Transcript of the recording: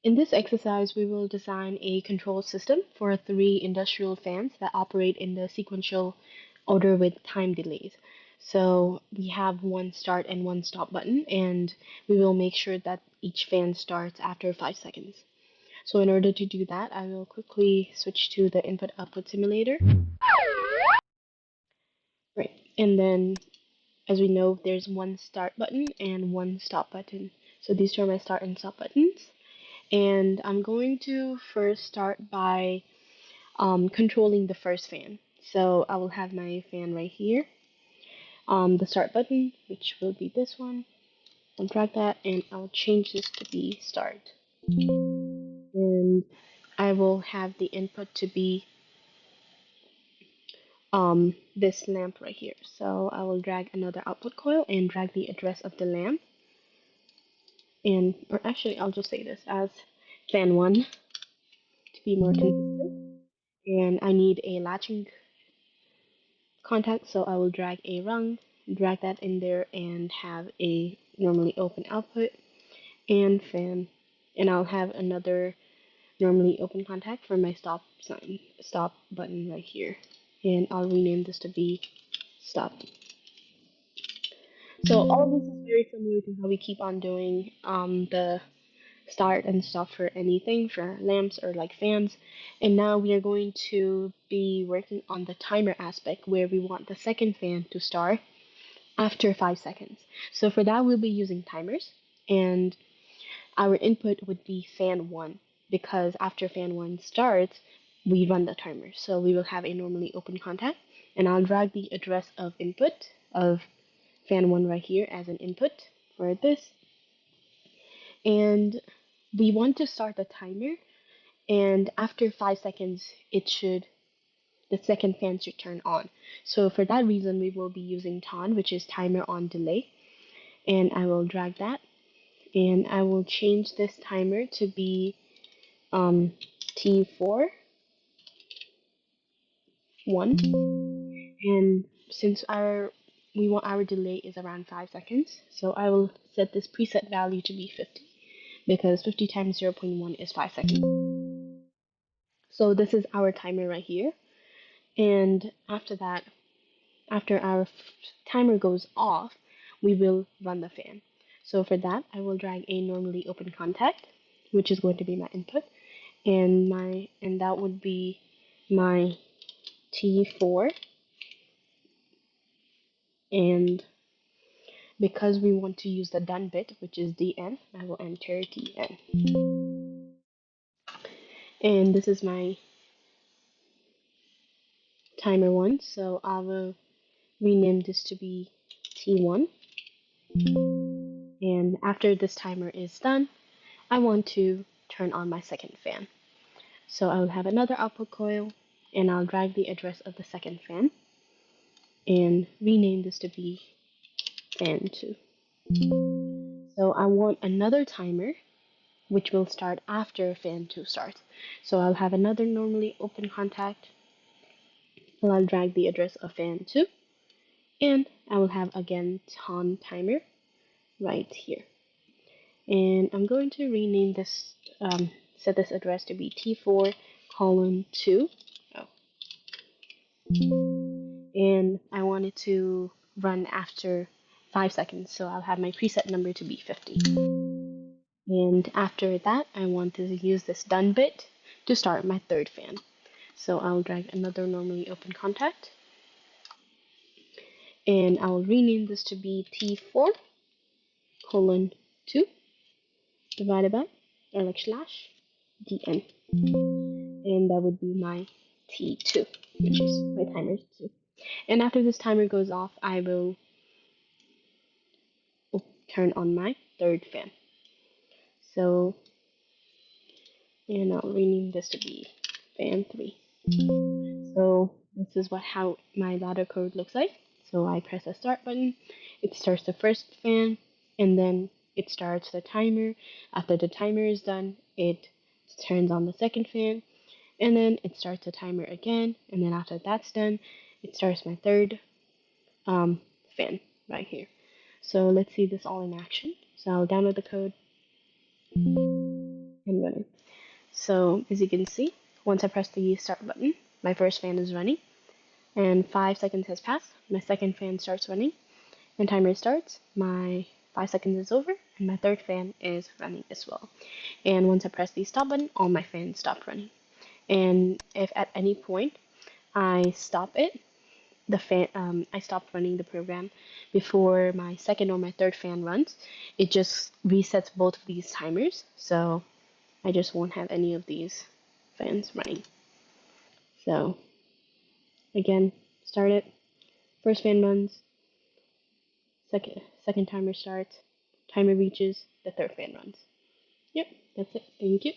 In this exercise, we will design a control system for 3 industrial fans that operate in the sequential order with time delays. So we have one start and one stop button, and we will make sure that each fan starts after 5 seconds. So in order to do that, I will quickly switch to the input-output simulator. Right, and then as we know, there's one start button and one stop button. So these are my start and stop buttons. And I'm going to first start by controlling the first fan. So I will have my fan right here. The start button, which will be this one. I'll drag that and I'll change this to be start. And I will have the input to be this lamp right here. So I will drag another output coil and drag the address of the lamp. And, or actually, I'll just say this as fan 1 to be more consistent. And I need a latching contact, so I will drag a rung, drag that in there, and have a normally open output and fan. And I'll have another normally open contact for my stop sign, stop button right here. And I'll rename this to be stop. So all of this is very similar to how we keep on doing the start and stop for anything, for lamps or like fans. And now we are going to be working on the timer aspect where we want the second fan to start after 5 seconds. So for that, we'll be using timers, and our input would be fan 1 because after fan 1 starts, we run the timer. So we will have a normally open contact, and I'll drag the address of input of fan 1 right here as an input for this. And we want to start the timer, and after 5 seconds, the second fan should turn on. So for that reason, we will be using TON, which is timer on delay. And I will drag that, and I will change this timer to be T4 1. And since we want our delay is around 5 seconds, so I will set this preset value to be 50 because 50 times 0.1 is 5 seconds. So this is our timer right here. And after that, after our timer goes off, we will run the fan. So for that, I will drag a normally open contact, which is going to be my input, and that would be my T4. And because we want to use the done bit, which is DN, I will enter DN. And this is my timer 1, so I will rename this to be T1. And after this timer is done, I want to turn on my second fan. So I will have another output coil, and I'll drag the address of the second fan and rename this to be fan 2. So I want another timer which will start after fan 2 starts. So I'll have another normally open contact, and I'll drag the address of fan 2, and I will have again TON timer right here. And I'm going to rename this, set this address to be T4 colon 2. Oh. And I want it to run after 5 seconds, so I'll have my preset number to be 50. And after that, I want to use this done bit to start my third fan. So I'll drag another normally open contact, and I'll rename this to be T4 colon 2 divided by, or like slash, DN. And that would be my T2, which is my timer 2. And after this timer goes off, I will turn on my third fan. So, and I'll rename this to be fan 3. So this is how my ladder code looks like. So I press the start button, it starts the first fan, and then it starts the timer. After the timer is done, it turns on the second fan, and then it starts the timer again, and then after that's done, it starts my third fan right here. So let's see this all in action. So I'll download the code, and running. So as you can see, once I press the start button, my first fan is running, and 5 seconds has passed. My second fan starts running, and timer starts. My 5 seconds is over, and my third fan is running as well. And once I press the stop button, all my fans stop running. And if at any point I stop it, I stop running the program before my second or my third fan runs, it just resets both of these timers. So I just won't have any of these fans running. So again, start it. First fan runs. Second timer starts. Timer reaches. The third fan runs. Yep, that's it. Thank you.